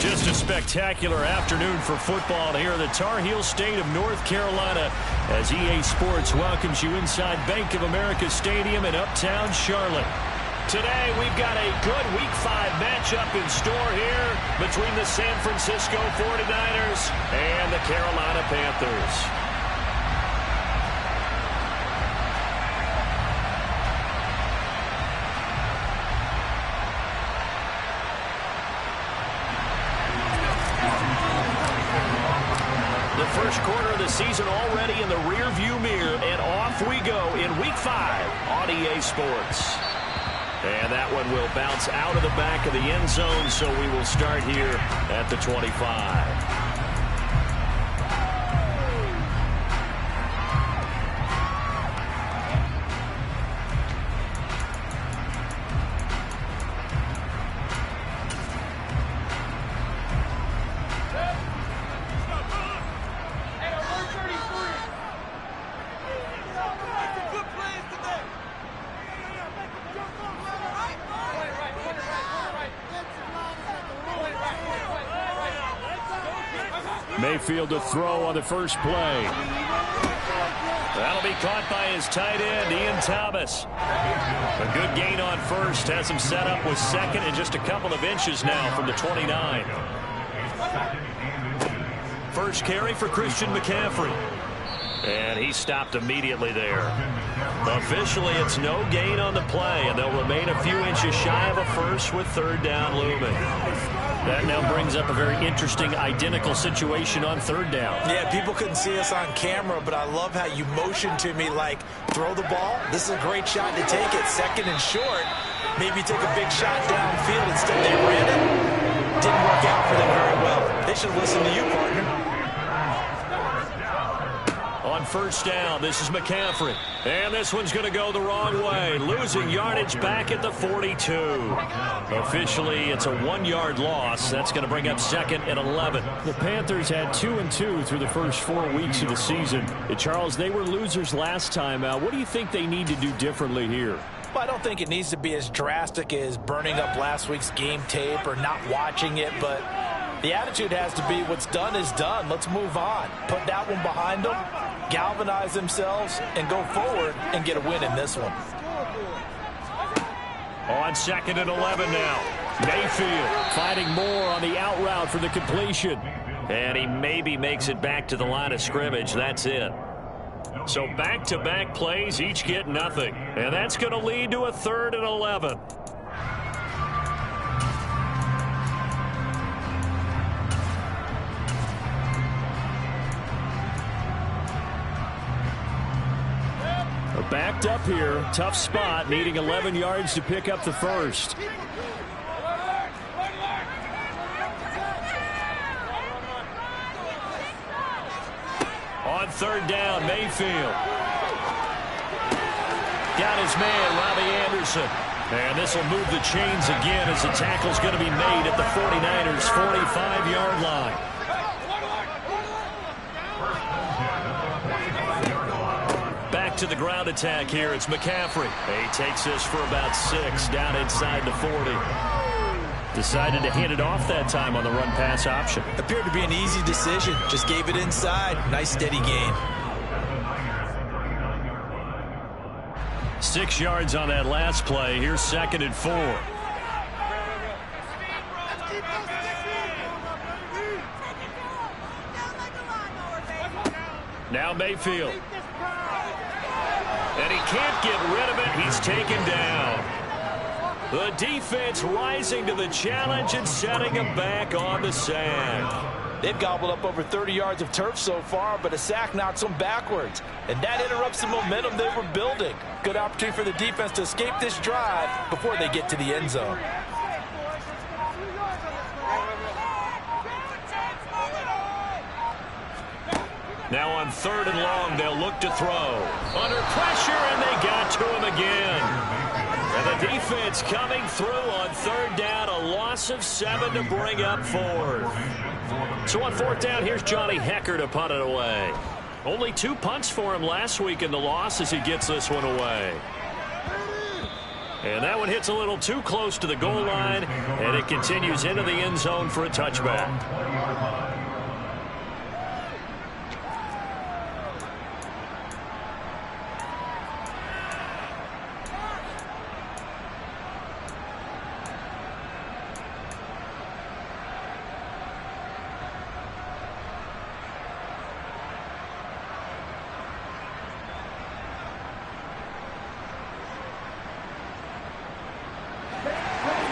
Just a spectacular afternoon for football here in the Tar Heel state of North Carolina as EA Sports welcomes you inside Bank of America Stadium in Uptown Charlotte. Today we've got a good Week 5 matchup in store here between the San Francisco 49ers and the Carolina Panthers. First quarter of the season already in the rear-view mirror, and off we go in Week 5 on EA Sports. And that one will bounce out of the back of the end zone, so we will start here at the 25. Mayfield to throw on the first play. That'll be caught by his tight end, Ian Thomas. A good gain on first. Has him set up with second and just a couple of inches now from the 29. First carry for Christian McCaffrey. And he stopped immediately there. Officially, it's no gain on the play, and they'll remain a few inches shy of a first with third down looming. That now brings up a very interesting identical situation on third down. Yeah, people couldn't see us on camera, but I love how you motioned to me like, throw the ball. This is a great shot to take it. Second and short. Maybe take a big shot downfield. Instead, they ran it. Didn't work out for them very well. They should listen to you, partner. On first down, this is McCaffrey. And this one's going to go the wrong way. Losing yardage back at the 42. Officially, it's a 1-yard loss. That's going to bring up second and 11. The Panthers had 2-2 through the first 4 weeks of the season. Charles, they were losers last time out. What do you think they need to do differently here? Well, I don't think it needs to be as drastic as burning up last week's game tape or not watching it, but the attitude has to be what's done is done. Let's move on. Put that one behind them, galvanize themselves, and go forward and get a win in this one. On second and 11 now. Mayfield fighting more on the out route for the completion. And he maybe makes it back to the line of scrimmage. That's it. So back-to-back plays, each get nothing. And that's going to lead to a third and 11. Backed up here, tough spot, needing 11 yards to pick up the first. On third down, Mayfield. Got his man, Robbie Anderson. And this will move the chains again as the tackle's going to be made at the 49ers' 45-yard line. To the ground attack here. It's McCaffrey. He takes this for about 6 down inside the 40. Decided to hand it off that time on the run-pass option. Appeared to be an easy decision. Just gave it inside. Nice steady gain. 6 yards on that last play. Here's second and 4. Now Mayfield. And he can't get rid of it. He's taken down. The defense rising to the challenge and setting him back on the sack. They've gobbled up over 30 yards of turf so far, but a sack knocks them backwards. And that interrupts the momentum they were building. Good opportunity for the defense to escape this drive before they get to the end zone. Now on third and long, they'll look to throw. Under pressure, and they got to him again. And the defense coming through on third down, a loss of 7 to bring up fourth. So on fourth down, here's Johnny Hecker to punt it away. Only 2 punts for him last week in the loss as he gets this one away. And that one hits a little too close to the goal line, and it continues into the end zone for a touchback.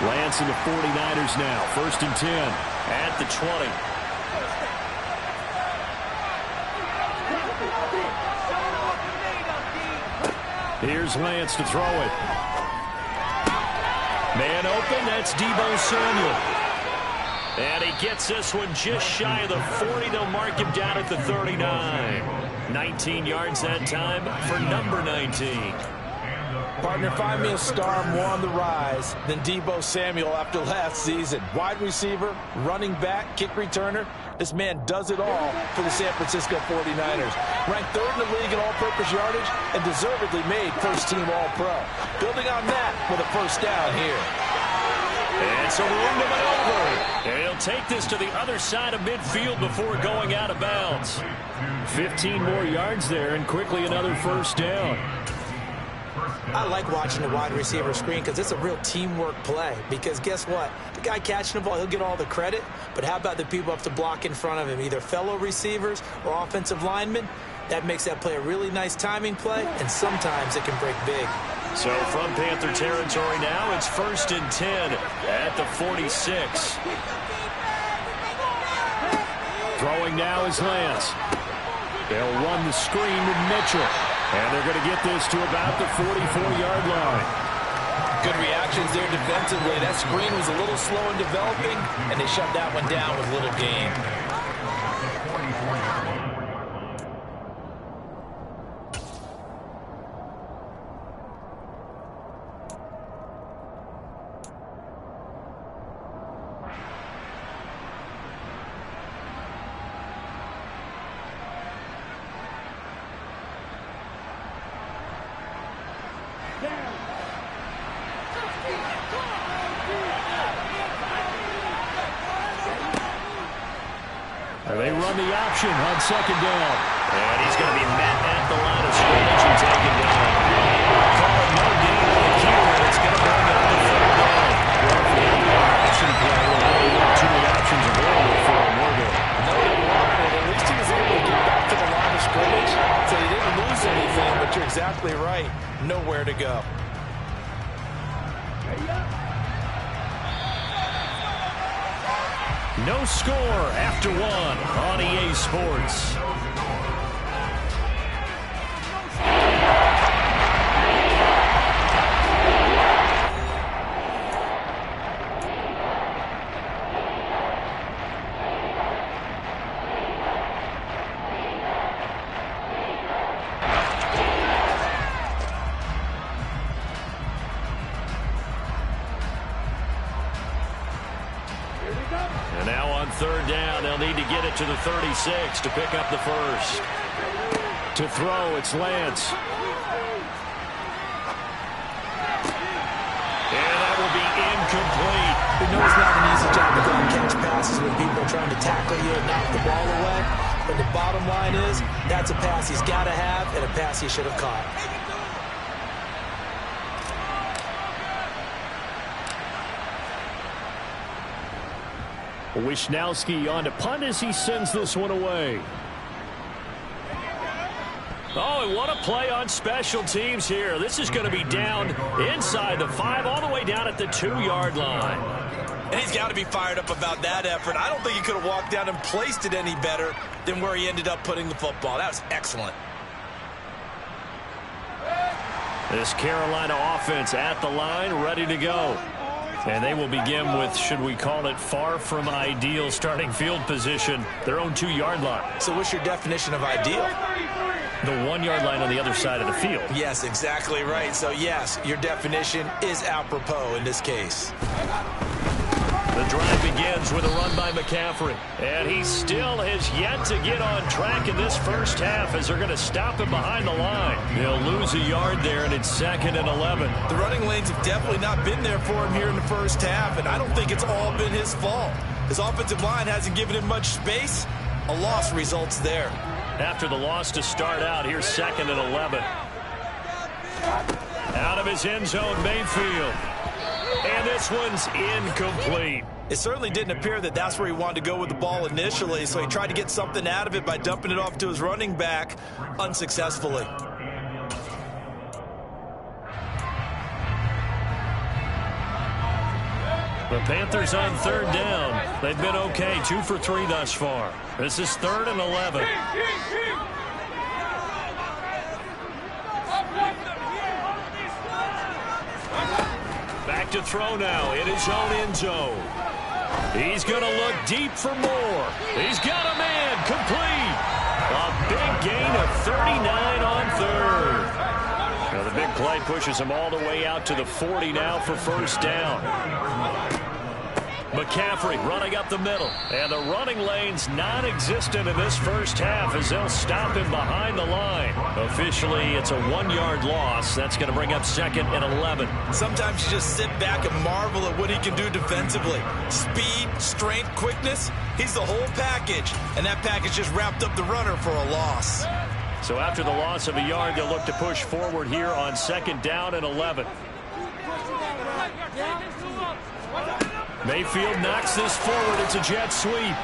Lance and the 49ers now. 1st and 10 at the 20. Here's Lance to throw it. Man open. That's Deebo Samuel. And he gets this one just shy of the 40. They'll mark him down at the 39. 19 yards that time for number 19. Partner, find me a star more on the rise than Deebo Samuel after last season. Wide receiver, running back, kick returner. This man does it all for the San Francisco 49ers. Ranked 3rd in the league in all-purpose yardage and deservedly made first-team All-Pro. Building on that with a first down here. And so room to maneuver. And he'll take this to the other side of midfield before going out of bounds. 15 more yards there and quickly another first down. I like watching the wide receiver screen because it's a real teamwork play. Because guess what? The guy catching the ball, he'll get all the credit. But how about the people up to block in front of him, either fellow receivers or offensive linemen? That makes that play a really nice timing play, and sometimes it can break big. So from Panther territory now, it's 1st and 10 at the 46. Throwing now is Lance. They'll run the screen with Mitchell. And they're going to get this to about the 44-yard line. Good reactions there defensively. That screen was a little slow in developing, and they shut that one down with little gain. They run the option on 2nd down. And he's going to be met at the line of scrimmage and taken down. Call it no gain on the key, and it's going to bring up the 3rd down. Well, for the option play, we'll only have too many options available for him, were there? No, at least he was able to get back to the line of scrimmage, so he didn't lose anything, but you're exactly right. Nowhere to go. No score after 1 on EA Sports. And now on 3rd down, they'll need to get it to the 36 to pick up the first. To throw, it's Lance. And that will be incomplete. We know it's not an easy job to go and catch passes when people are trying to tackle you and knock the ball away. But the bottom line is, that's a pass he's got to have and a pass he should have caught. Wisnowski on to punt as he sends this one away. Oh, and what a play on special teams here. This is going to be down inside the 5, all the way down at the 2-yard line. And he's got to be fired up about that effort. I don't think he could have walked down and placed it any better than where he ended up putting the football. That was excellent. This Carolina offense at the line, ready to go. And they will begin with, should we call it, far from ideal starting field position, their own 2-yard line. So what's your definition of ideal? The 1-yard line on the other side of the field. Yes, exactly right. So, yes, your definition is apropos in this case. The drive begins with a run by McCaffrey. And he still has yet to get on track in this first half as they're going to stop him behind the line. He'll lose a yard there, and it's 2nd and 11. The running lanes have definitely not been there for him here in the first half, and I don't think it's all been his fault. His offensive line hasn't given him much space. A loss results there. After the loss to start out, here's 2nd and 11. Out of his end zone, Mayfield. And this one's incomplete. It certainly didn't appear that that's where he wanted to go with the ball initially, so he tried to get something out of it by dumping it off to his running back unsuccessfully. The Panthers on 3rd down. They've been okay, 2 for 3 thus far. This is 3rd and 11. Back to throw now in his own end zone. He's going to look deep for more. He's got a man complete. A big gain of 39 on 3rd. Now the big play pushes him all the way out to the 40 now for 1st down. McCaffrey running up the middle. And the running lane's non-existent in this first half as they'll stop him behind the line. Officially, it's a 1-yard loss. That's going to bring up 2nd and 11. Sometimes you just sit back and marvel at what he can do defensively. Speed, strength, quickness. He's the whole package. And that package just wrapped up the runner for a loss. So after the loss of a yard, they'll look to push forward here on 2nd down and 11. Mayfield knocks this forward. It's a jet sweep.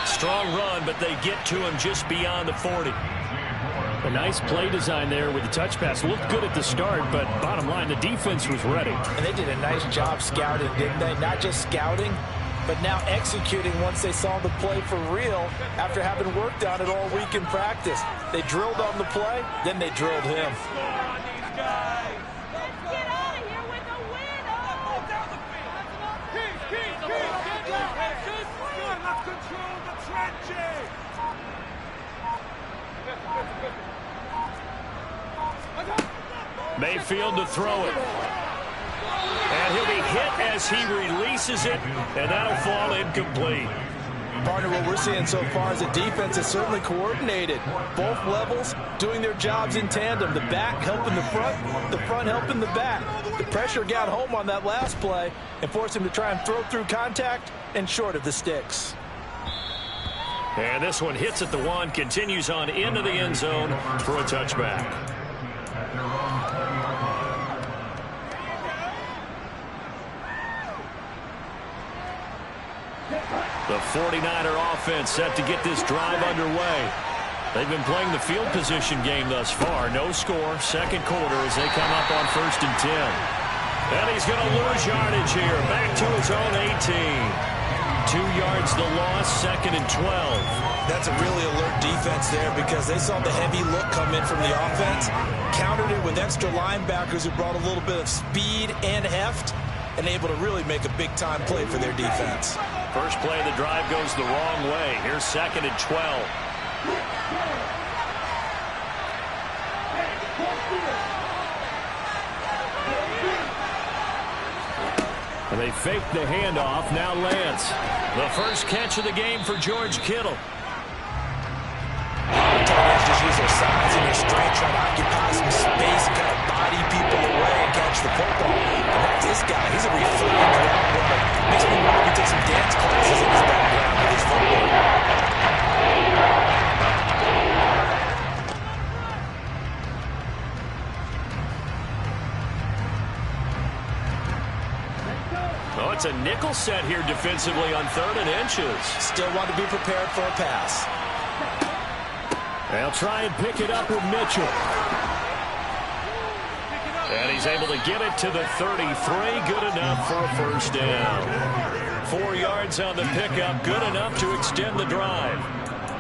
Strong run, but they get to him just beyond the 40. A nice play design there with the touch pass. Looked good at the start, but bottom line, the defense was ready. And they did a nice job scouting, didn't they? Not just scouting, but now executing once they saw the play for real after having worked on it all week in practice. They drilled on the play, then they drilled him. Mayfield to throw it. And he'll be hit as he releases it, and that'll fall incomplete. Partner, what we're seeing so far is a defense is certainly coordinated. Both levels doing their jobs in tandem. The back helping the front helping the back. The pressure got home on that last play and forced him to try and throw through contact and short of the sticks. And this one hits at the 1, continues on into the end zone for a touchback. The 49er offense set to get this drive underway. They've been playing the field position game thus far. No score, 2nd quarter as they come up on 1st and 10. And he's going to lose yardage here. Back to his own 18. 2 yards the loss, 2nd and 12. That's a really alert defense there because they saw the heavy look come in from the offense, countered it with extra linebackers who brought a little bit of speed and heft, and able to really make a big-time play for their defense. First play of the drive goes the wrong way. Here's 2nd and 12. And they fake the handoff. Now Lance. The first catch of the game for George Kittle. Tight ends just use their size and their strength, try to occupy some space, kind of body people away and catch the football. And that's this guy. He's a refined route runner. Makes me want to take some dance classes in his background with his football. Oh, it's a nickel set here defensively on 3rd and inches. Still want to be prepared for a pass. They'll try and pick it up with Mitchell. And he's able to get it to the 33. Good enough for a 1st down. 4 yards on the pickup. Good enough to extend the drive.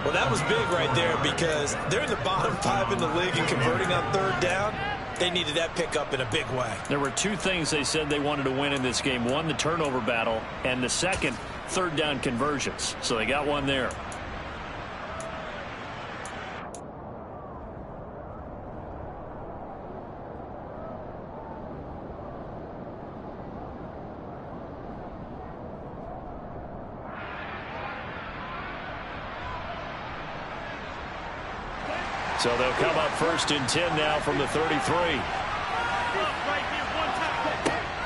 Well, that was big right there because they're in the bottom 5 in the league and converting on 3rd down. They needed that pickup in a big way. There were 2 things they said they wanted to win in this game. One, the turnover battle, and the second, 3rd down conversions. So they got one there. So they'll come up 1st and 10 now from the 33.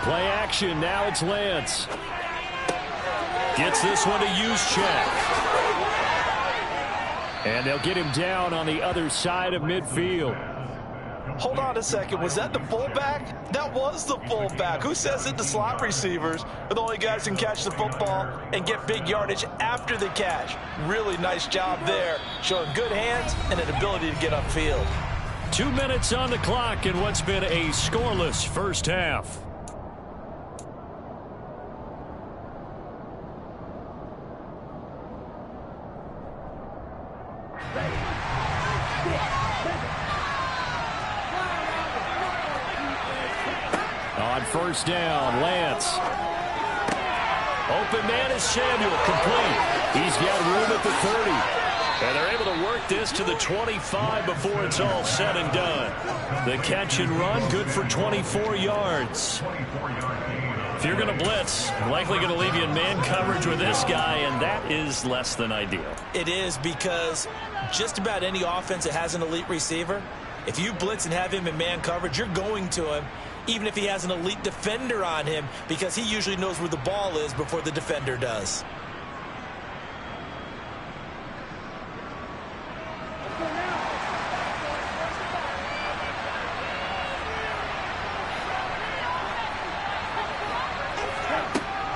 Play action. Now it's Lance. Gets this one to use check. And they'll get him down on the other side of midfield. Hold on a second. Was that the fullback? That was the fullback. Who says that the slot receivers are the only guys who can catch the football and get big yardage after the catch? Really nice job there, showing good hands and an ability to get upfield. 2 minutes on the clock in what's been a scoreless first half. On 1st down, Lance. Open man is Samuel, complete. He's got room at the 30. And they're able to work this to the 25 before it's all said and done. The catch and run, good for 24 yards. If you're going to blitz, likely going to leave you in man coverage with this guy, and that is less than ideal. It is, because just about any offense that has an elite receiver, if you blitz and have him in man coverage, you're going to him, even if he has an elite defender on him, because he usually knows where the ball is before the defender does.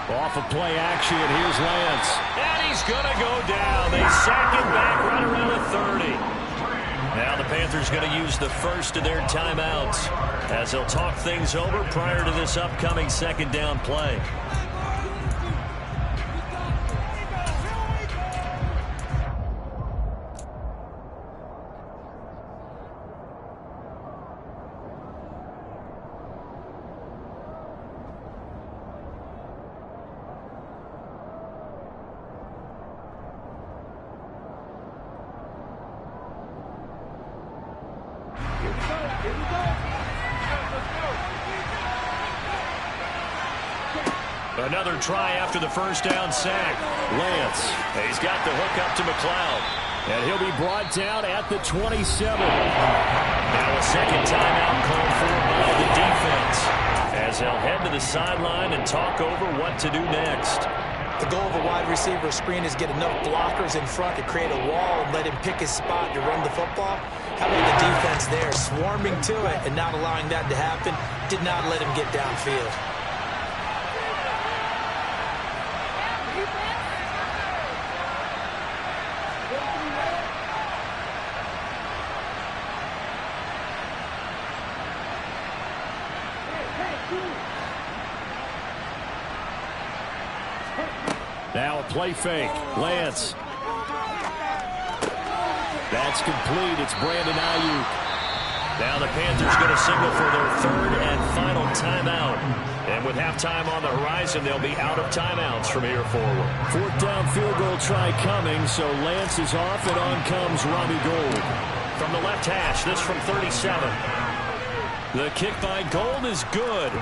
Off of play action, here's Lance. And he's going to go down. They sack him back right around the 30. Now the Panthers going to use the first of their timeouts as they'll talk things over prior to this upcoming 2nd down play. Another try after the 1st down sack. Lance. He's got the hook up to McLeod. And he'll be brought down at the 27. Now a 2nd timeout called for by the defense as they'll head to the sideline and talk over what to do next. The goal of a wide receiver screen is get enough blockers in front to create a wall and let him pick his spot to run the football. How about the defense there, swarming to it and not allowing that to happen? Did not let him get downfield. Now a play fake. Lance. That's complete. It's Brandon Ayuk. Now the Panthers going to signal for their 3rd and final timeout. And with halftime on the horizon, they'll be out of timeouts from here forward. 4th down field goal try coming, so Lance is off, and on comes Robbie Gould. From the left hash, this from 37. The kick by Gould is good.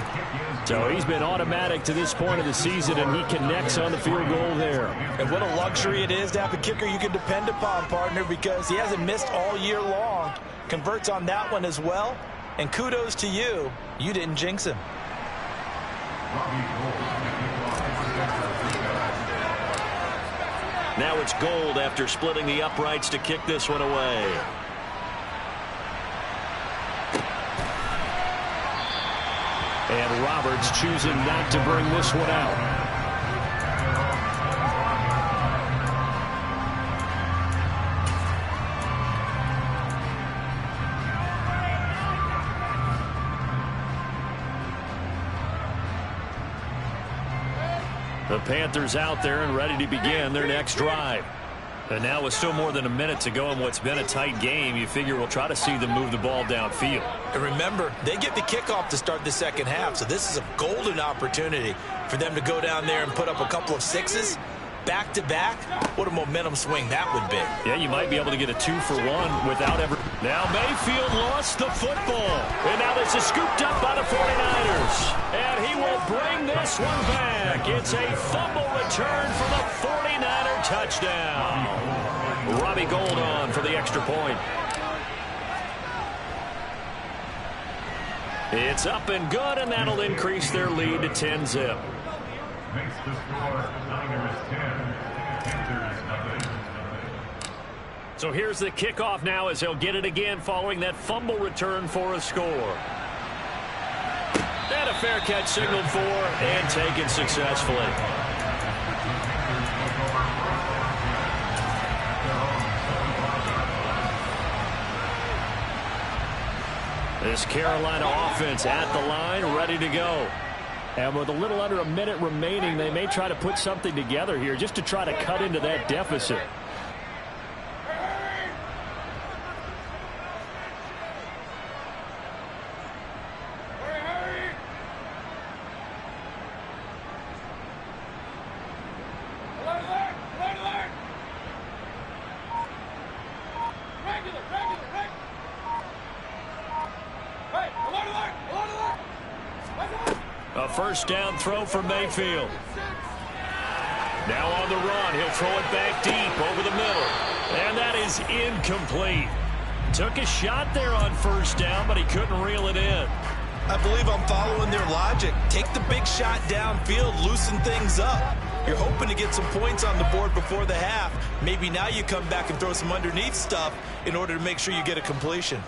So he's been automatic to this point of the season, and he connects on the field goal there. And what a luxury it is to have a kicker you can depend upon, partner, because he hasn't missed all year long. Converts on that one as well. And kudos to you. You didn't jinx him. Now it's Gould after splitting the uprights to kick this one away. And Roberts choosing not to bring this one out. The Panthers out there and ready to begin their next drive. And now with still more than a minute to go in what's been a tight game, you figure we'll try to see them move the ball downfield. And remember, they get the kickoff to start the 2nd half, so this is a golden opportunity for them to go down there and put up a couple of 6s. Back-to-back, what a momentum swing that would be. Yeah, you might be able to get a 2-for-1 without ever... Now Mayfield lost the football. And now this is scooped up by the 49ers. And he will bring this one back. It's a fumble return for the 49er touchdown. Robbie Gould on for the extra point. It's up and good, and that'll increase their lead to 10-zip. Makes the score Niners 10, Panthers nothing. So here's the kickoff now as he'll get it again following that fumble return for a score. And a fair catch signaled for and taken successfully. This Carolina offense at the line, ready to go. And with a little under a minute remaining, they may try to put something together here just to try to cut into that deficit. A first down throw for Mayfield. Now on the run, he'll throw it back deep over the middle. And that is incomplete. Took a shot there on first down, but he couldn't reel it in. I believe I'm following their logic. Take the big shot downfield, loosen things up. You're hoping to get some points on the board before the half. Maybe now you come back and throw some underneath stuff in order to make sure you get a completion.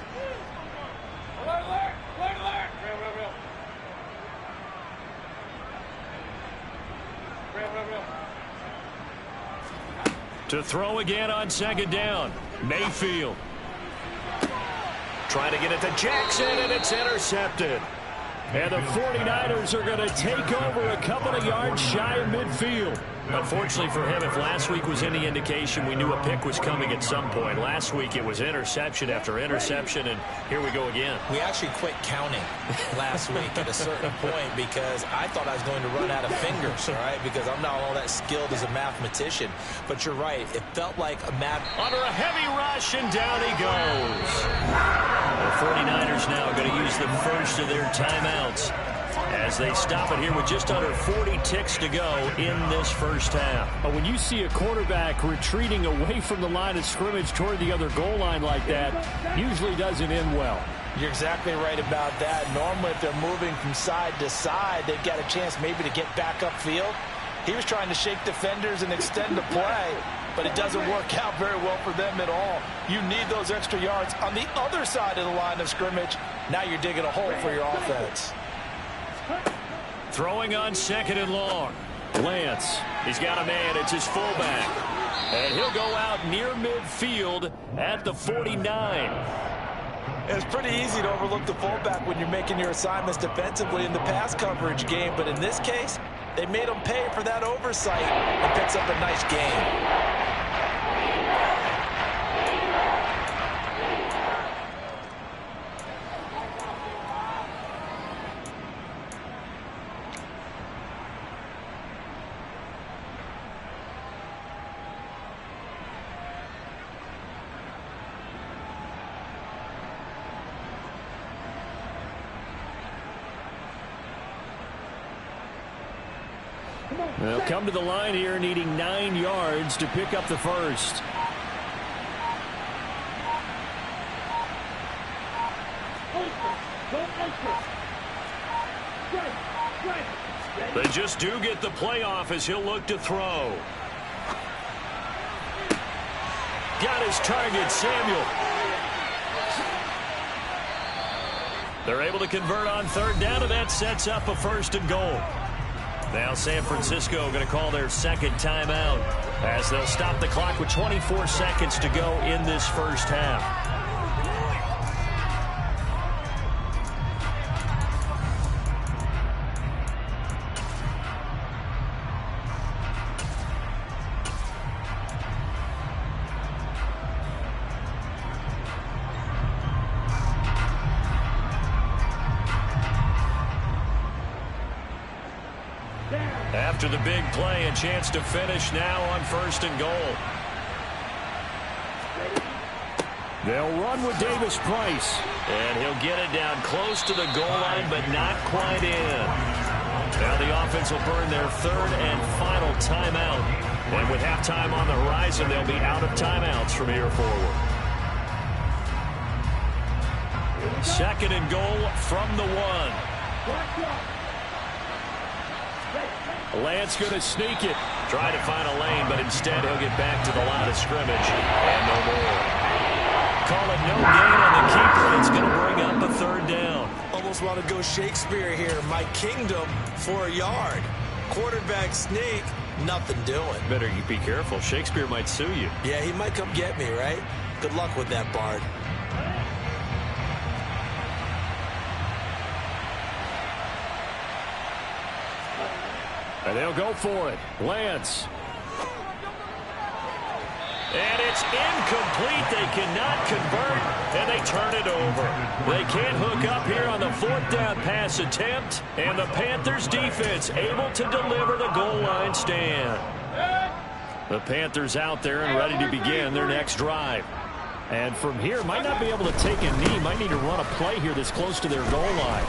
To throw again on second down. Mayfield. Trying to get it to Jackson, and it's intercepted. And the 49ers are going to take over a couple of yards shy of midfield. Unfortunately for him, if last week was any indication, we knew a pick was coming at some point. Last week it was interception after interception, and here we go again. We actually quit counting last week at a certain point because I thought I was going to run out of fingers, all right, because I'm not all that skilled as a mathematician. But you're right. It felt like a math. Under a heavy rush, and down he goes. The 49ers now going to use the first of their timeouts as they stop it here with just under 40 ticks to go in this first half. When you see a quarterback retreating away from the line of scrimmage toward the other goal line like that, usually doesn't end well. You're exactly right about that. Normally, if they're moving from side to side, they've got a chance maybe to get back upfield. He was trying to shake defenders and extend the play, but it doesn't work out very well for them at all. You need those extra yards on the other side of the line of scrimmage. Now you're digging a hole for your offense. Throwing on second and long. Lance, he's got a man. It's his fullback. And he'll go out near midfield at the 49. It's pretty easy to overlook the fullback when you're making your assignments defensively in the pass coverage game. But in this case, they made him pay for that oversight and picks up a nice gain. They'll come to the line here needing 9 yards to pick up the first. They just do get the playoff as he'll look to throw. Got his target, Samuel. They're able to convert on third down, and that sets up a first and goal. Now San Francisco going to call their second timeout as they'll stop the clock with 24 seconds to go in this first half. After the big play, a chance to finish now on first and goal. They'll run with Davis Price. And he'll get it down close to the goal line, but not quite in. Now the offense will burn their third and final timeout. And with halftime on the horizon, they'll be out of timeouts from here forward. Second and goal from the 1. Lance going to sneak it. Try to find a lane, but instead he'll get back to the line of scrimmage. And no more. Call it no gain on the keeper, and it's going to bring up a 3rd down. Almost want to go Shakespeare here. My kingdom for a yard. Quarterback sneak, nothing doing. Better you be careful. Shakespeare might sue you. Yeah, he might come get me, right? Good luck with that, Bard. And they'll go for it. Lance. And it's incomplete. They cannot convert, and they turn it over. They can't hook up here on the 4th down pass attempt, and the Panthers defense able to deliver the goal line stand. The Panthers out there and ready to begin their next drive. And from here, might not be able to take a knee. Might need to run a play here that's close to their goal line.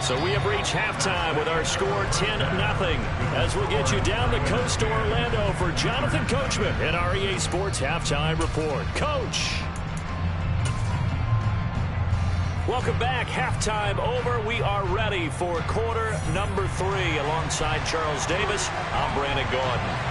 So we have reached halftime with our score 10-0. As we'll get you down the coast to Orlando for Jonathan Coachman in our EA Sports Halftime Report. Coach. Welcome back. Halftime over. We are ready for quarter number 3. Alongside Charles Davis, I'm Brandon Gaudin.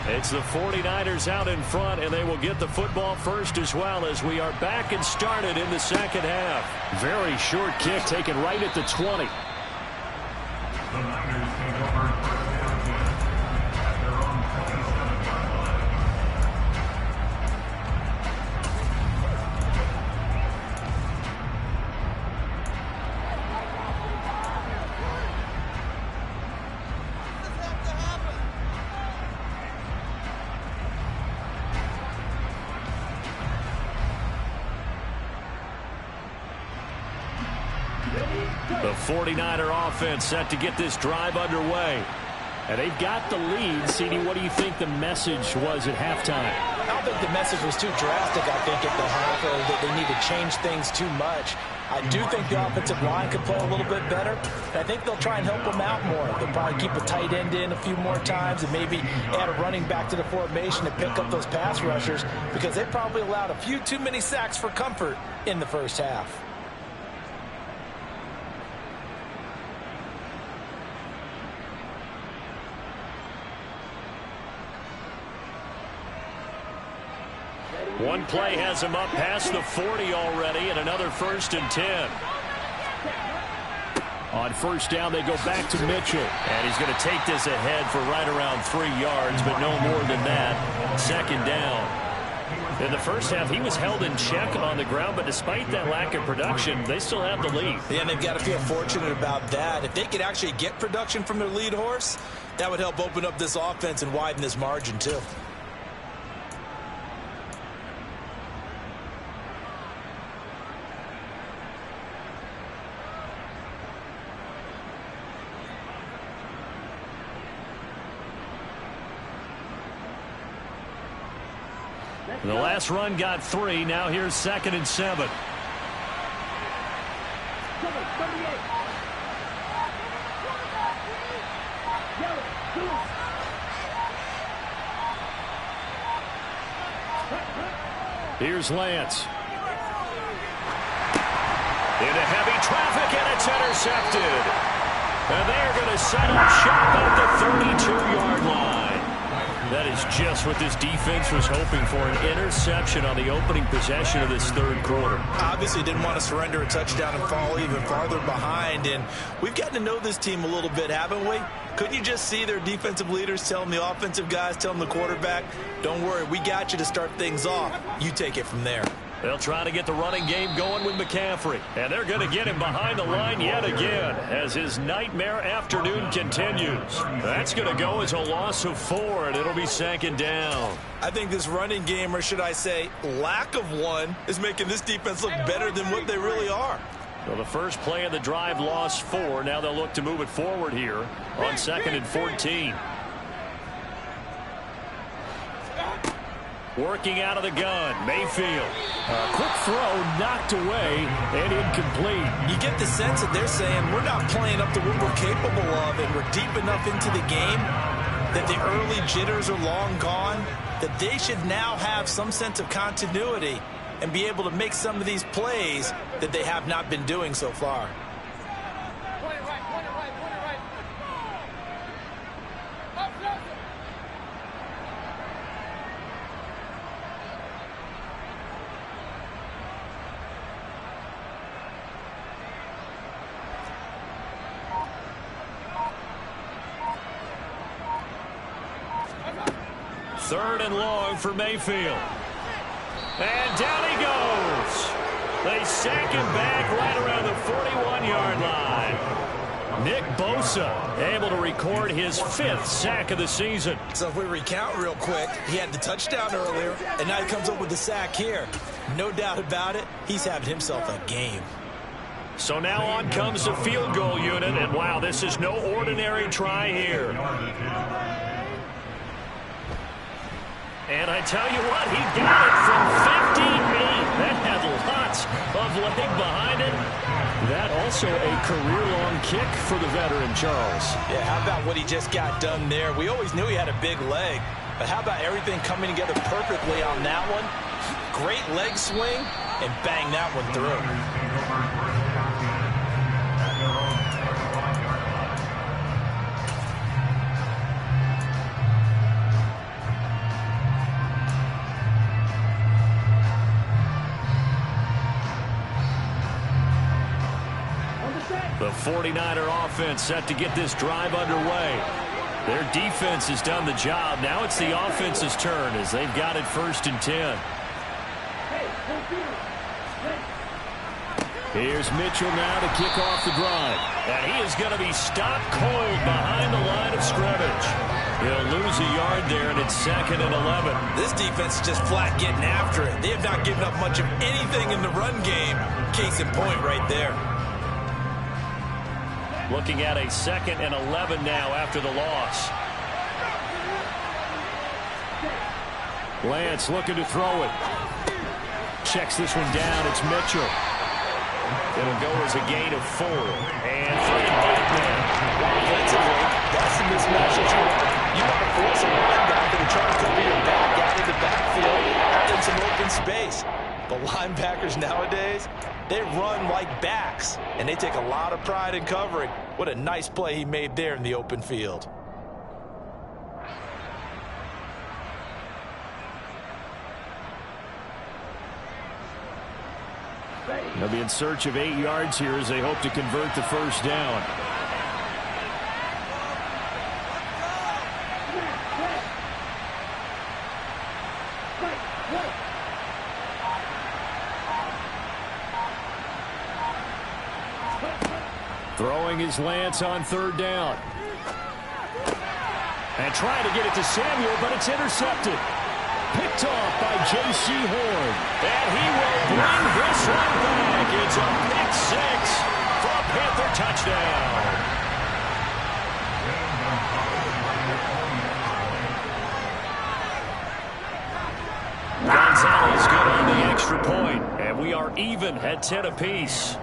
It's the 49ers out in front, and they will get the football first as well as we are back and started in the second half. Very short kick taken right at the 20. The Niners take over 1st down at their own 27-yard line. The 49er offense set to get this drive underway. And they've got the lead. CD, what do you think the message was at halftime? I don't think the message was too drastic, I think, at the half, or that they need to change things too much. I do think the offensive line could play a little bit better. I think they'll try and help them out more. They'll probably keep a tight end in a few more times and maybe add a running back to the formation to pick up those pass rushers, because they probably allowed a few too many sacks for comfort in the first half. One play has him up past the 40 already, and another 1st and 10. On 1st down, they go back to Mitchell. And he's going to take this ahead for right around 3 yards, but no more than that. 2nd down. In the first half, he was held in check on the ground, but despite that lack of production, they still have the lead. Yeah, and they've got to feel fortunate about that. If they could actually get production from their lead horse, that would help open up this offense and widen this margin, too. The last run got 3. Now here's 2nd and 7. Here's Lance. Into heavy traffic, and it's intercepted. And they're going to set up shop at the 32-yard line. That is just what this defense was hoping for, an interception on the opening possession of this 3rd quarter. Obviously didn't want to surrender a touchdown and fall even farther behind, and we've gotten to know this team a little bit, haven't we? Couldn't you just see their defensive leaders telling the offensive guys, telling the quarterback, don't worry, we got you to start things off. You take it from there. They'll try to get the running game going with McCaffrey. And they're going to get him behind the line yet again as his nightmare afternoon continues. That's going to go as a loss of 4, and it'll be 2nd down. I think this running game, or should I say lack of one, is making this defense look better than what they really are. So the first play of the drive lost 4. Now they'll look to move it forward here on 2nd and 14. Working out of the gun, Mayfield. Quick throw knocked away and incomplete. You get the sense that they're saying we're not playing up to what we're capable of, and we're deep enough into the game that the early jitters are long gone, that they should now have some sense of continuity and be able to make some of these plays that they have not been doing so far. Third and long for Mayfield. And down he goes. They sack him back right around the 41-yard line. Nick Bosa able to record his 5th sack of the season. So if we recount real quick, he had the touchdown earlier, and now he comes up with the sack here. No doubt about it, he's having himself a game. So now on comes the field goal unit, and wow, this is no ordinary try here. And I tell you what, he got it from 58. That had lots of leg behind it. That also a career-long kick for the veteran, Charles. Yeah, how about what he just got done there? We always knew he had a big leg, but how about everything coming together perfectly on that one? Great leg swing, and bang that one through. The 49er offense set to get this drive underway. Their defense has done the job. Now it's the offense's turn as they've got it 1st and 10. Here's Mitchell now to kick off the drive. And he is going to be stopped cold behind the line of scrimmage. He'll lose a yard there, and it's 2nd and 11. This defense is just flat getting after it. They have not given up much of anything in the run game. Case in point right there. Looking at a 2nd and 11 now after the loss. Lance looking to throw it. Checks this one down. It's Mitchell. It'll go as a gain of 4. And first down now. Offensively, that's the mismatch that you want. You want to force a linebacker to try to cover your back out of the backfield, out in some open space. But linebackers nowadays, they run like backs, and they take a lot of pride in covering. What a nice play he made there in the open field. They'll be in search of 8 yards here as they hope to convert the first down. Throwing is Lance on 3rd down. And trying to get it to Samuel, but it's intercepted. Picked off by J.C. Horn. And he will bring this one back. It's a pick 6 for a Panther touchdown. Gonzalez good on the extra point, and we are even at 10 apiece.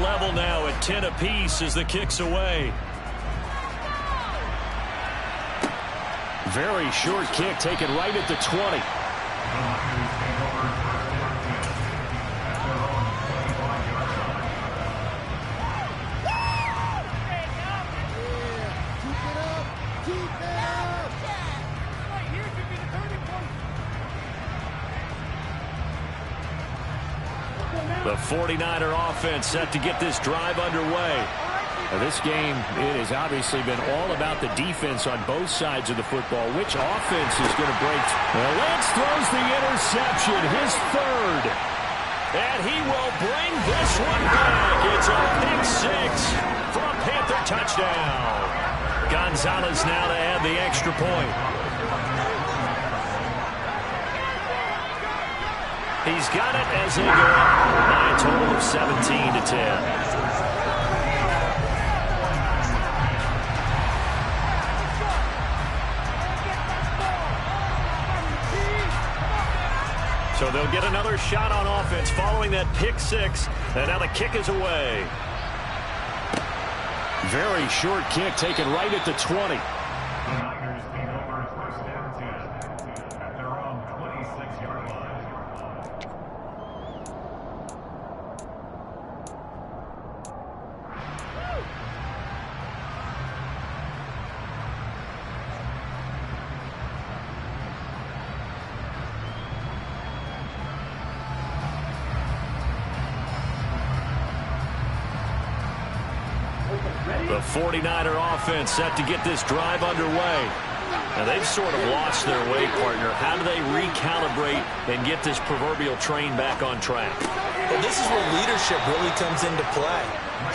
Level now at 10 apiece as the kick's away. Very short kick taken right at the 20. The 49er offense set to get this drive underway. Now this game, it has obviously been all about the defense on both sides of the football. Which offense is going to break? Well, Lance throws the interception, his 3rd. And he will bring this one back. It's a pick 6 for a Panther touchdown. Gonzalez now to add the extra point. He's got it as they go up by a total of 17-10. So they'll get another shot on offense following that pick six. And now the kick is away. Very short kick taken right at the 20. The Niners take over first down 10 at their own 26-yard line. The 49er offense set to get this drive underway. Now they've sort of lost their way, partner. How do they recalibrate and get this proverbial train back on track? Well, this is where leadership really comes into play.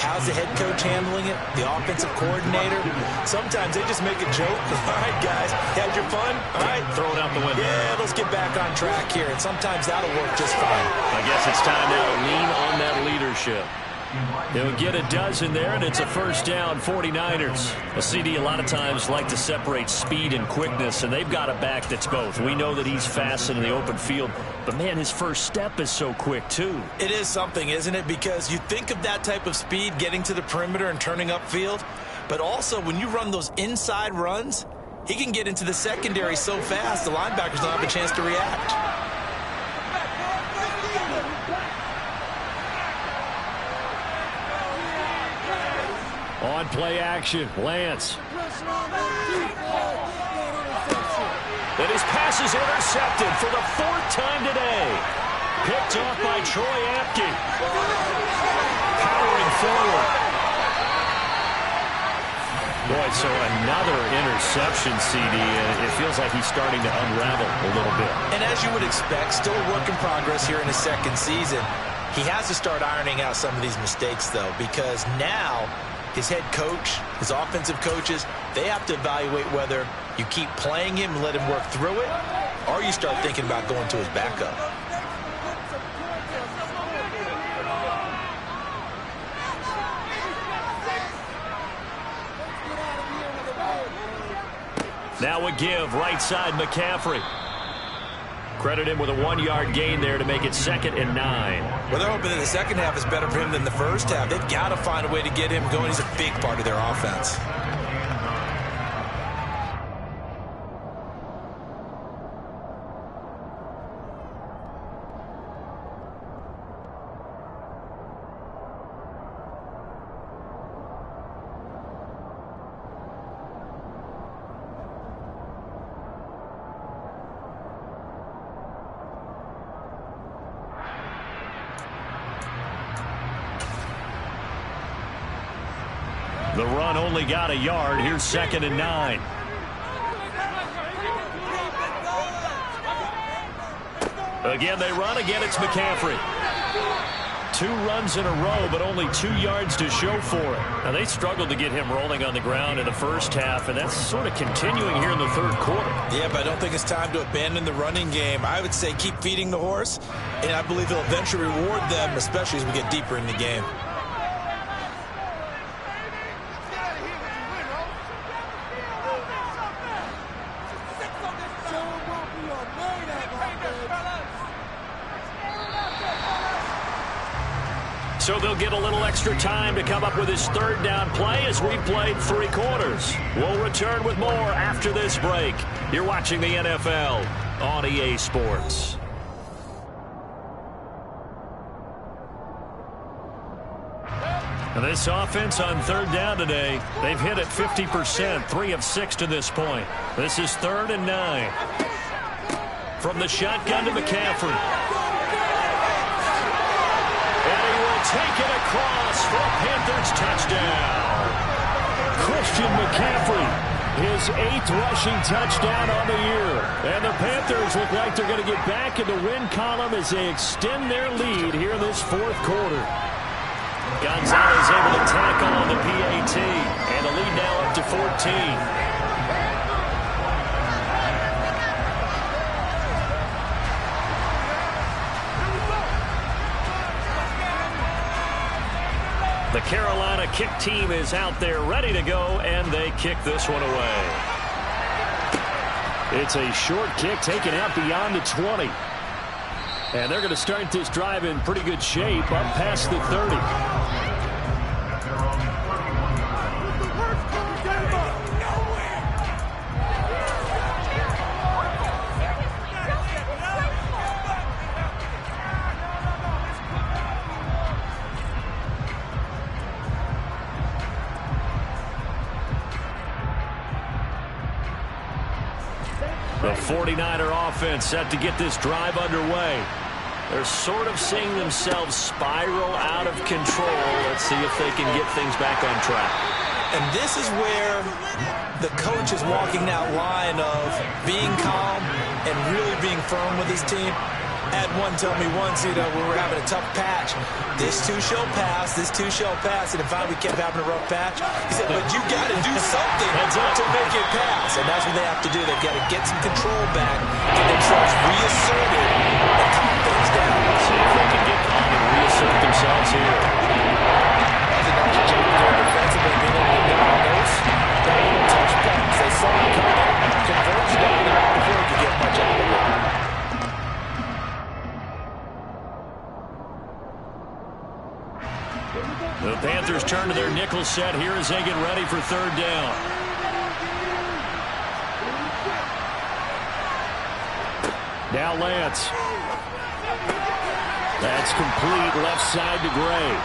How's the head coach handling it? The offensive coordinator? Sometimes they just make a joke. All right, guys, had your fun? All right. Throw it out the window. Yeah, let's get back on track here. And sometimes that'll work just fine. I guess it's time now to lean on that leadership. They'll get a dozen there, and it's a first down, 49ers. A CD a lot of times like to separate speed and quickness, and they've got a back that's both. We know that he's fast in the open field, but, man, his first step is so quick, too. It is something, isn't it? Because you think of that type of speed getting to the perimeter and turning upfield, but also when you run those inside runs, he can get into the secondary so fast the linebackers don't have a chance to react. On play action, Lance. And his pass is intercepted for the fourth time today. Picked off by Troy Apke. Powering forward. Boy, so another interception, CD. It feels like he's starting to unravel a little bit. And as you would expect, still a work in progress here in his second season. He has to start ironing out some of these mistakes, though, because now his head coach, his offensive coaches, they have to evaluate whether you keep playing him and let him work through it, or you start thinking about going to his backup. Now a give, right side McCaffrey. Credit him with a 1-yard gain there to make it 2nd and 9. Well, they're hoping that the second half is better for him than the first half. They've got to find a way to get him going. He's a big part of their offense. The run only got a yard. Here's 2nd and 9. Again, they run. Again, it's McCaffrey. 2 runs in a row, but only 2 yards to show for it. Now, they struggled to get him rolling on the ground in the first half, and that's sort of continuing here in the third quarter. Yeah, but I don't think it's time to abandon the running game. I would say keep feeding the horse, and I believe he'll eventually reward them, especially as we get deeper in the game. So they'll get a little extra time to come up with his third down play as we played 3 quarters. We'll return with more after this break. You're watching the NFL on EA Sports. And this offense on third down today, they've hit it 50%, 3 of 6 to this point. This is 3rd and 9. From the shotgun to McCaffrey. Take it across for a Panthers touchdown. Christian McCaffrey, his 8th rushing touchdown on the year. And the Panthers look like they're going to get back in the win column as they extend their lead here in this 4th quarter. Gonzalez able to tackle on the PAT, and the lead now up to 14. The Carolina kick team is out there ready to go, and they kick this one away. It's a short kick taken out beyond the 20. And they're going to start this drive in pretty good shape up past the 30. The 49er offense set to get this drive underway. They're sort of seeing themselves spiral out of control. Let's see if they can get things back on track. And this is where the coach is walking that line of being calm and really being firm with his team. Had one tell me once, we were having a tough patch. This too shall pass, this too shall pass. And if we kept having a rough patch, he said, but you got to do something to make it pass. And that's what they have to do. They've got to get some control back, get themselves reasserted, and calm things down. See if they can get calm and reassert themselves here. That's another change there defensively, being able to get on those touch points. They saw it coming, converged down there before he could get much out of it. The Panthers turn to their nickel set here as they get ready for third down. Now Lance. That's complete left side to Gray.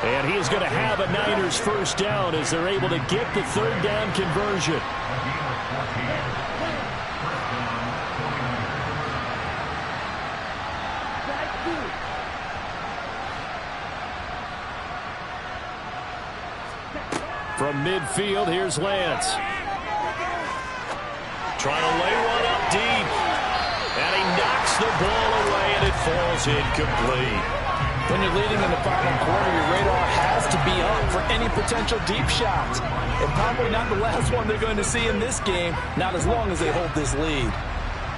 And he is going to have a Niners first down as they're able to get the third down conversion. From midfield, here's Lance. Trying to lay one up deep. And he knocks the ball away, and it falls incomplete. When you're leading in the final quarter, your radar has to be up for any potential deep shots. And probably not the last one they're going to see in this game, not as long as they hold this lead.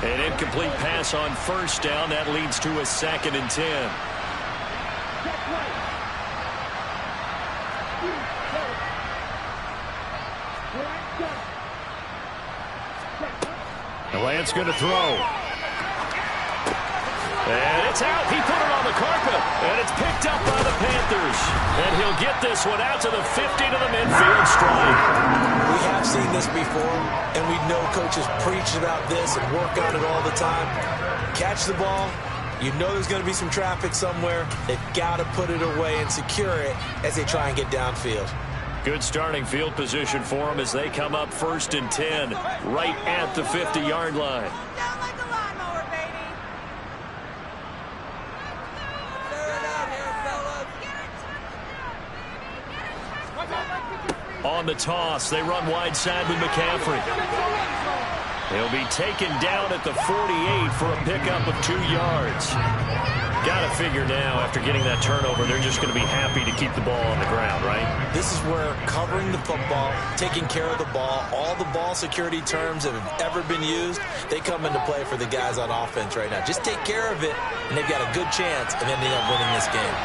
An incomplete pass on first down. That leads to a 2nd and 10. Lance going to throw. And it's out. He put it on the carpet. And it's picked up by the Panthers. And he'll get this one out to the 50 to the midfield stripe. We have seen this before, and we know coaches preach about this and work on it all the time. Catch the ball. You know there's going to be some traffic somewhere. They've got to put it away and secure it as they try and get downfield. Good starting field position for them as they come up 1st and 10, right at the 50-yard line. Down like a lawnmower, baby. On the toss, they run wide side with McCaffrey. He'll be taken down at the 48 for a pickup of 2 yards. Got to figure now, after getting that turnover, they're just going to be happy to keep the ball on the ground, right? This is where covering the football, taking care of the ball, all the ball security terms that have ever been used, they come into play for the guys on offense right now. Just take care of it, and they've got a good chance of ending up winning this game.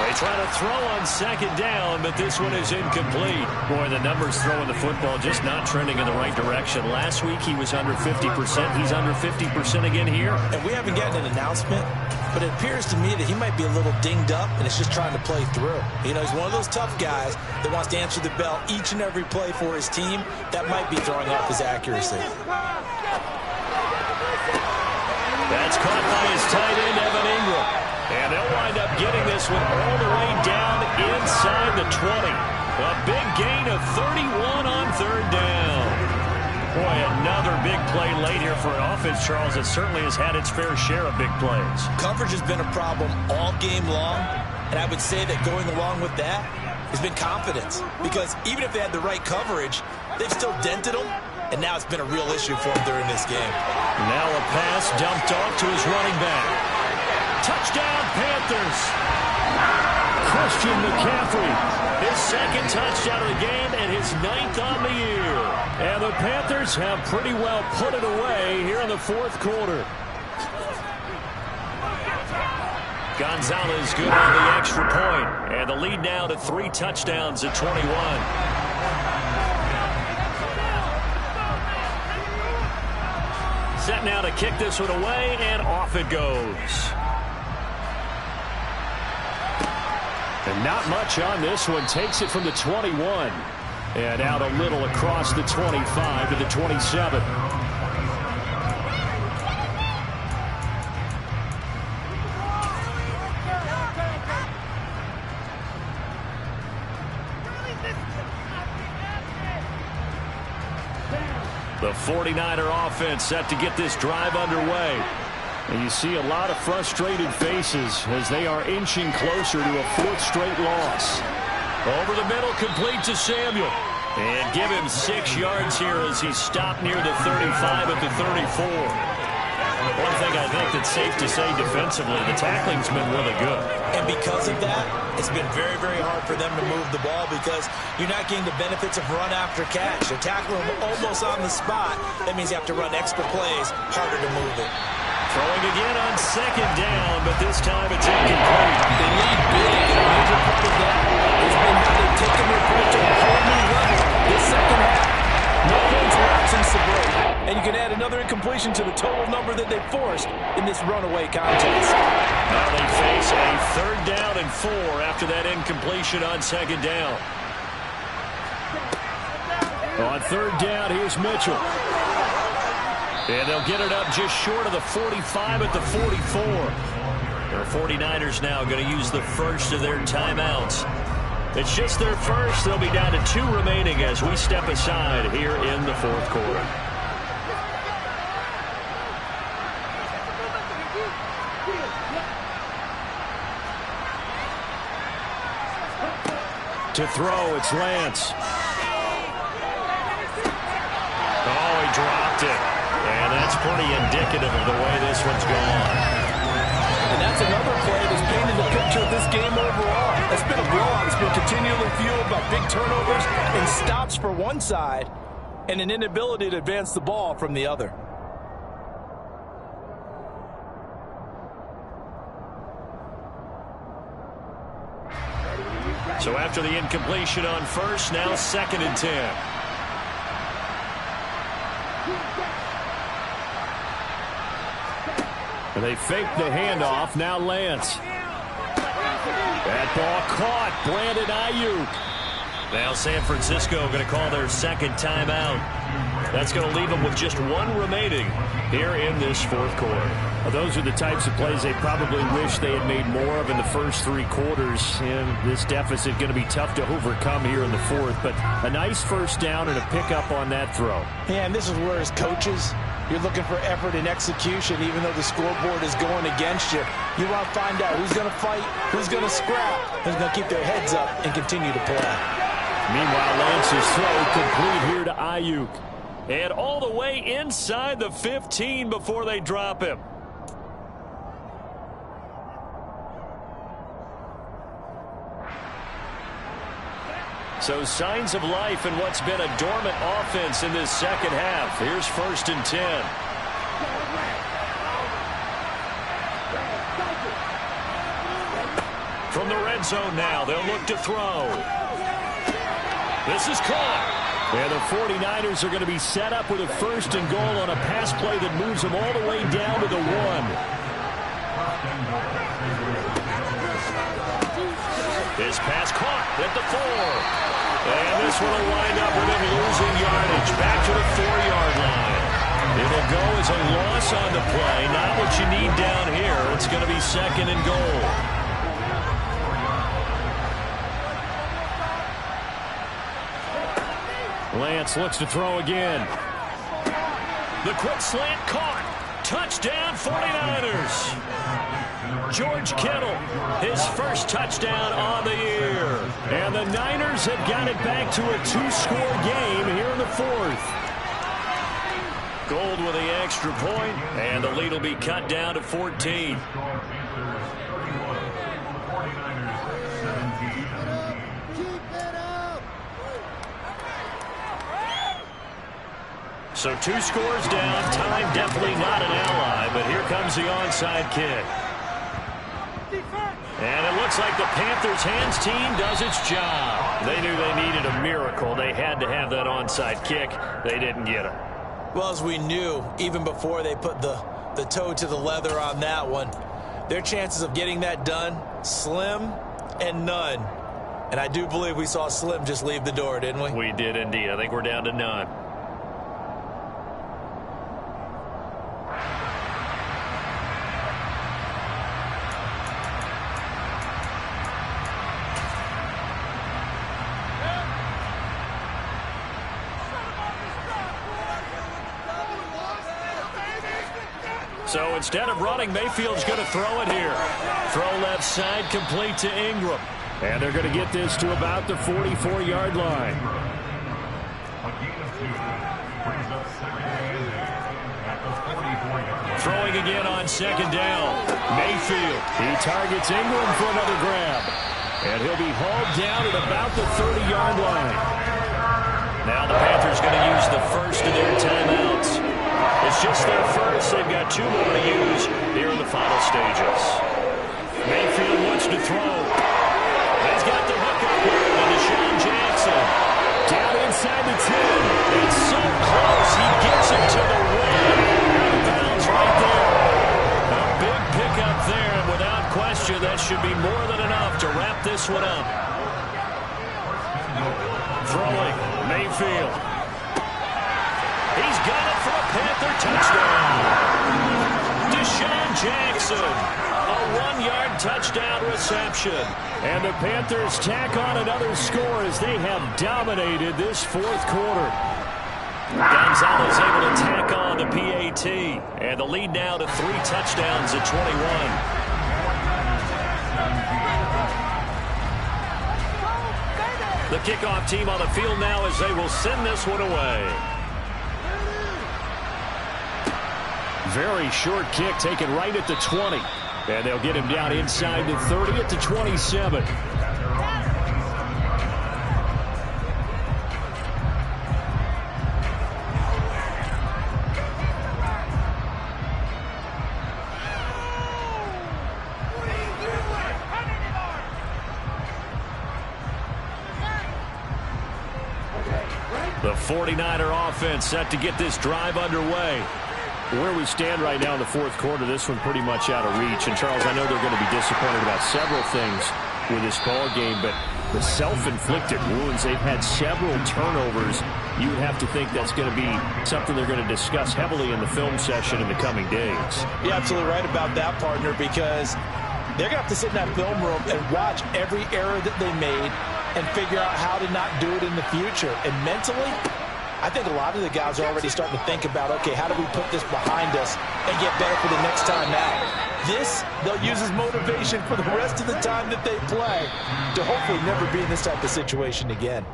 They try to throw on 2nd down, but this one is incomplete. Boy, the numbers throwing the football just not trending in the right direction. Last week he was under 50%. He's under 50% again here. And we haven't gotten an announcement, but it appears to me that he might be a little dinged up, and it's just trying to play through. You know, he's one of those tough guys that wants to answer the bell each and every play for his team. That might be throwing off his accuracy. That's caught by his tight end, Evan Ingram. And they'll wind up getting this one all the way down inside the 20. A big gain of 31 on 3rd down. Boy, another big play late here for an offense, Charles, that certainly has had its fair share of big plays. Coverage has been a problem all game long, and I would say that going along with that has been confidence. Because even if they had the right coverage, they've still dented them, and now it's been a real issue for them during this game. Now a pass dumped off to his running back. Touchdown, Panthers. Christian McCaffrey, his 2nd touchdown of the game and his 9th on the year. And the Panthers have pretty well put it away here in the 4th quarter. Gonzalez good on the extra point, and the lead now to 3 touchdowns at 21. Set now to kick this one away, and off it goes. And not much on this one. Takes it from the 21. And out a little across the 25 to the 27. The 49er offense set to get this drive underway. And you see a lot of frustrated faces as they are inching closer to a 4th straight loss. Over the middle, complete to Samuel. And give him 6 yards here as he's stopped near the 35 at the 34. One thing I think that's safe to say defensively, the tackling's been really good. And because of that, it's been very, very hard for them to move the ball because you're not getting the benefits of run after catch. They're tackling them almost on the spot. That means you have to run extra plays, harder to move it. Throwing again on 2nd down, but this time it's incomplete. They lead big, and a major part of that has been how they've taken their play to a whole new level this second half. No points left since the break. And you can add another incompletion to the total number that they forced in this runaway contest. Now they face a 3rd down and 4 after that incompletion on 2nd down. On 3rd down, here's Mitchell. And they'll get it up just short of the 45 at the 44. The 49ers now going to use the first of their timeouts. It's just their first. They'll be down to 2 remaining as we step aside here in the 4th quarter. To throw, it's Lance. Oh, he dropped it. And that's pretty indicative of the way this one's gone. And that's another play that's painted the picture of this game overall. It's been a blowout. It's been continually fueled by big turnovers and stops for one side and an inability to advance the ball from the other. So after the incompletion on first, now 2nd and 10. And they fake the handoff. Now Lance. That ball caught. Brandon Ayuk. Now San Francisco going to call their 2nd timeout. That's going to leave them with just 1 remaining here in this 4th quarter. Well, those are the types of plays they probably wish they had made more of in the first 3 quarters. And this deficit going to be tough to overcome here in the 4th. But a nice first down and a pickup on that throw. Yeah, and this is where as coaches, you're looking for effort and execution, even though the scoreboard is going against you. You want to find out who's going to fight, who's going to scrap, who's going to keep their heads up and continue to play. Meanwhile, Lance's throw complete here to Ayuk. And all the way inside the 15 before they drop him. So signs of life in what's been a dormant offense in this second half. Here's 1st and 10. From the red zone now, they'll look to throw. This is caught. And the 49ers are going to be set up with a 1st and goal on a pass play that moves them all the way down to the 1. His pass caught at the 4. And this one will wind up with him losing yardage back to the 4-yard line. It'll go as a loss on the play. Not what you need down here. It's going to be 2nd and goal. Lance looks to throw again. The quick slant caught. Touchdown 49ers. George Kittle, his 1st touchdown on the year. And the Niners have got it back to a 2-score game here in the 4th. Gold with the extra point, and the lead will be cut down to 14. So 2 scores down. Time definitely not an ally, but here comes the onside kick. looks like the Panthers' hands team does its job. They knew they needed a miracle. They had to have that onside kick. They didn't get it. Well, as we knew, even before they put the toe to the leather on that one, their chances of getting that done, slim and none. And I do believe we saw Slim just leave the door, didn't we? We did indeed. I think we're down to none. So instead of running, Mayfield's going to throw it here. Throw left side, complete to Ingram. And they're going to get this to about the 44-yard line. A gain of 2 brings up second and at the 44-yard. Throwing again on second down. Mayfield. He targets Ingram for another grab. And he'll be hauled down at about the 30-yard line. Now the Panthers going to use the first of their timeouts. It's just their first. They've got 2 more to use here in the final stages. Mayfield wants to throw. He's got the hook up here to Deshaun Jackson. Down inside the 10. It's so close. He gets it to the 1. Out of bounds right there. A big pickup there, and without question, that should be more than enough to wrap this one up. Throwing. Mayfield. He's got it for a Panther touchdown. Deshaun Jackson. A 1-yard touchdown reception. And the Panthers tack on another score as they have dominated this fourth quarter. Gonzalez able to tack on the PAT. And the lead now to 3 touchdowns at 21. The kickoff team on the field now as they will send this one away. Very short kick taken right at the 20. And they'll get him down inside the 30 at the 27. The 49er offense set to get this drive underway. Where we stand right now in the fourth quarter, this one pretty much out of reach. And, Charles, I know they're going to be disappointed about several things with this ball game, but the self-inflicted wounds, they've had several turnovers. You would have to think that's going to be something they're going to discuss heavily in the film session in the coming days. You're absolutely right about that, partner, because they're going to have to sit in that film room and watch every error that they made and figure out how to not do it in the future. And mentally, I think a lot of the guys are already starting to think about, okay, how do we put this behind us and get better for the next time out? This, they'll use as motivation for the rest of the time that they play to hopefully never be in this type of situation again.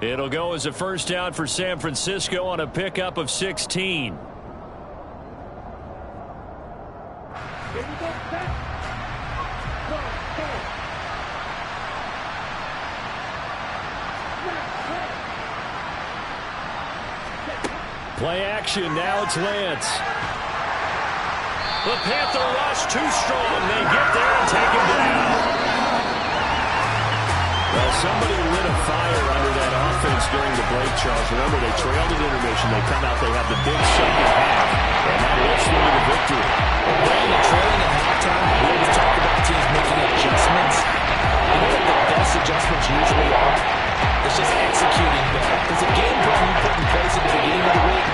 It'll go as a first down for San Francisco on a pickup of 16. Play action, now it's Lance. The Panther rush too strong. They get there and take him down. Well, somebody lit a fire under that offense during the break, Charles. Remember, they trailed at intermission. They come out, they have the big second half, and that lifts them to the victory. Brandon, trailing at halftime, we always talk about teams making adjustments. You know what the best adjustments usually are? It's just executing better. Because the game plan you put in place at the beginning of the week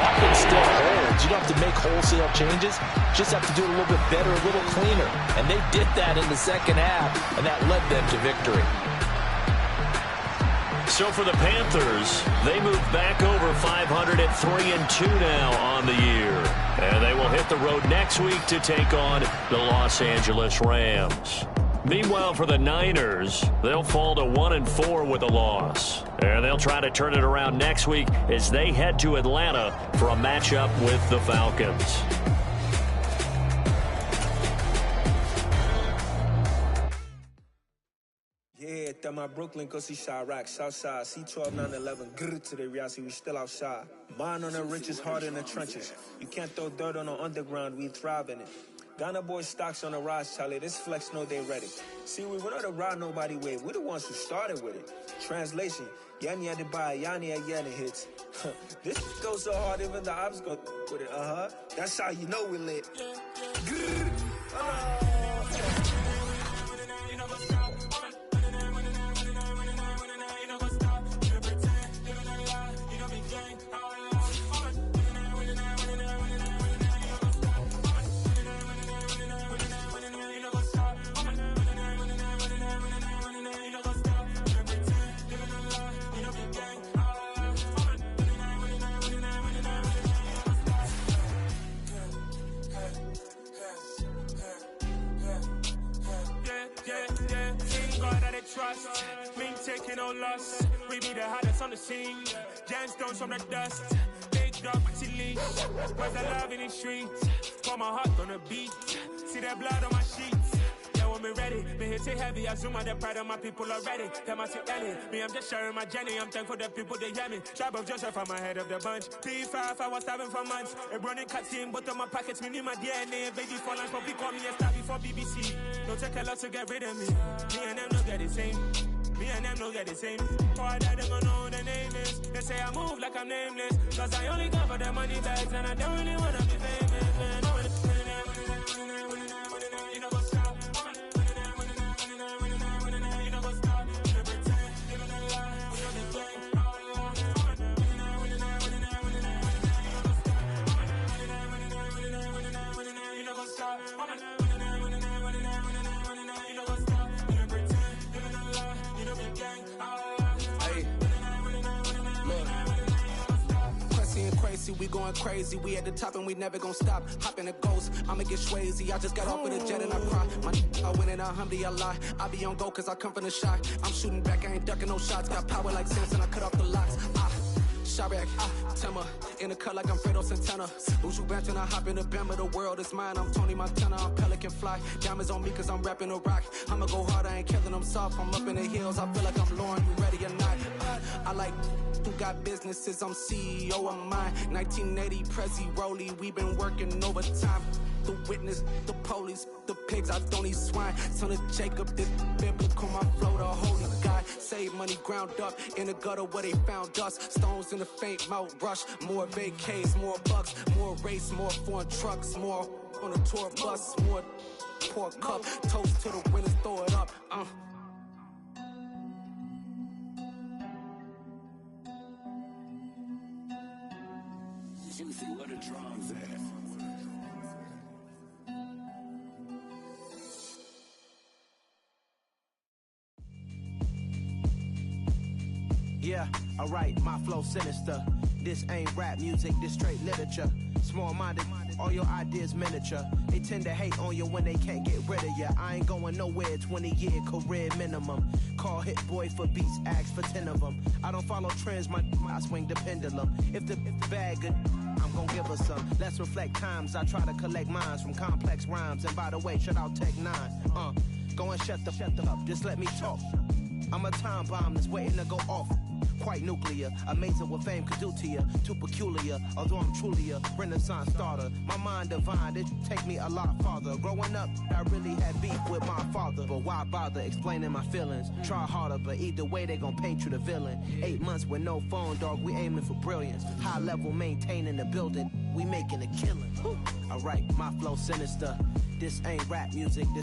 often still holds. You don't have to make wholesale changes. You just have to do it a little bit better, a little cleaner. And they did that in the second half, and that led them to victory. So for the Panthers, they move back over 500 at 3-2 now on the year. And they will hit the road next week to take on the Los Angeles Rams. Meanwhile, for the Niners, they'll fall to 1-4 with a loss. And they'll try to turn it around next week as they head to Atlanta for a matchup with the Falcons. Yeah, that my Brooklyn, go see Chirac, Southside, C12, 911, grrr to the reality, we still outside. Mine on the riches, hard in the trenches. You can't throw dirt on the underground, we thrive in it. Ghana boys stocks on the rise, Charlie. This flex know they ready. See, we went on the ride nobody wave. We the ones who started with it. Translation, Yanni had to buy, Yanni had Yanni hits. This goes so hard, even the ops go with it. That's how you know we lit. Trust, me taking no loss. We be the hottest on the scene. Gemstones from the dust. Big dog, to leash. Where's the love in the streets? Pour my heart on the beat. See that blood on my sheets. Yeah, when me ready, me hit it heavy. I zoom on the pride of my people already. Them I see Ellie. Me, I'm just sharing my journey. I'm thankful the people they hear me. Tribe of Joseph, I'm ahead of the bunch. P5, I was starving for months. A running cutscene, but on my pockets, me need my DNA. Baby for lunch, but we call me a star before BBC. Don't take a lot to get rid of me. Me and them don't get the same. Me and them don't get the same. All that them gonna know the name is. They say I move like I'm nameless. Cause I only cover the money bags and I don't really wanna be famous, man. You know what's up? You know what's up? You pretend, living a lie. We on the game. You know what's up? Crazy, we going crazy. We at the top and we never gonna stop. Hop in a ghost, I'ma get swayzy. I just got off with a jet and I cry. I win in a Humvee, I lie. I be on go cause I come from the shot. I'm shooting back, I ain't ducking no shots. Got power like Samson, I cut off the locks. Shabak, Timmer, in the cut like I'm Fredo Santana. Who's you benching? I hop in the Bama, the world is mine. I'm Tony Montana, I'm Pelican Fly. Diamonds on me cause I'm rapping a rock. I'ma go hard, I ain't killing them soft. I'm up in the hills, I feel like I'm Lauren, you ready or not? I like who got businesses, I'm CEO of mine. 1980, Prezi Rolly, we been working overtime. The witness, the police, the pigs, I don't eat swine. Son of Jacob, this biblical, my flow, the holy God. Save money ground up in the gutter where they found us. Stones in the faint mouth rush. More vacays, more bucks, more race, more foreign trucks, more on a tour bus, more pour cup. Toast to the winners, throw it up. Juicy, where the drums at? Yeah, alright, my flow sinister. This ain't rap music, this straight literature. Small-minded, all your ideas miniature. They tend to hate on you when they can't get rid of you. I ain't going nowhere, 20-year career minimum. Call Hit Boy for beats, ask for 10 of them. I don't follow trends, I swing the pendulum. If the bag good, I'm gon' give her some. Let's reflect times, I try to collect minds from complex rhymes. And by the way, shout out Tech 9. Go and shut the up, just let me talk. I'm a time bomb that's waiting to go off. Quite nuclear, amazing what fame could do to you. Too peculiar, although I'm truly a renaissance starter. My mind divine, it take me a lot farther. Growing up, I really had beef with my father. But why bother explaining my feelings? Try harder, but either way they gon' paint you the villain. 8 months with no phone, dog, we aiming for brilliance. High level maintaining the building, we making a killing. Alright, my flow sinister. This ain't rap music, this